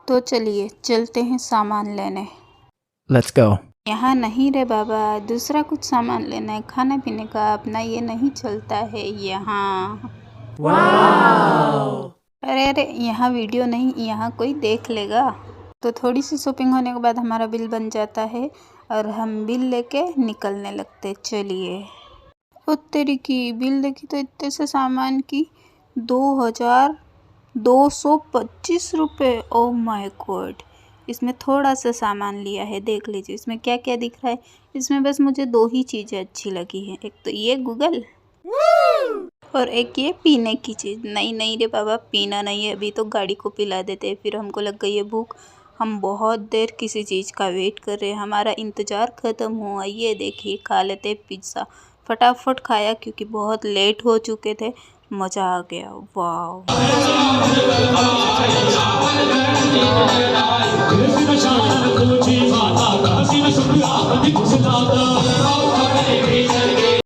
तो चलिए चलते हैं सामान लेने। Let's go. यहाँ नहीं रे बाबा, दूसरा कुछ सामान लेना है, खाने पीने का। अपना ये नहीं चलता है यहाँ। अरे अरे, यहाँ वीडियो नहीं, यहाँ कोई देख लेगा। तो थोड़ी सी शॉपिंग होने के बाद हमारा बिल बन जाता है और हम बिल लेके निकलने लगते। चलिए। ओ तेरी की बिल देखी तो इतने से सामान की 2225 रुपये। Oh my God. इसमें थोड़ा सा सामान लिया है, देख लीजिए इसमें क्या क्या दिख रहा है। इसमें बस मुझे 2 ही चीज़ें अच्छी लगी हैं, एक तो ये गूगल और एक ये पीने की चीज़। नहीं रे बाबा, पीना नहीं है, अभी तो गाड़ी को पिला देते हैं। फिर हमको लग गई है भूख, हम बहुत देर किसी चीज़ का वेट कर रहे हैं, हमारा इंतज़ार ख़त्म हुआ। ये देखिए, खा लेते पिज़्ज़ा। फटाफट खाया क्योंकि बहुत लेट हो चुके थे। मज़ा आ गया, वाह।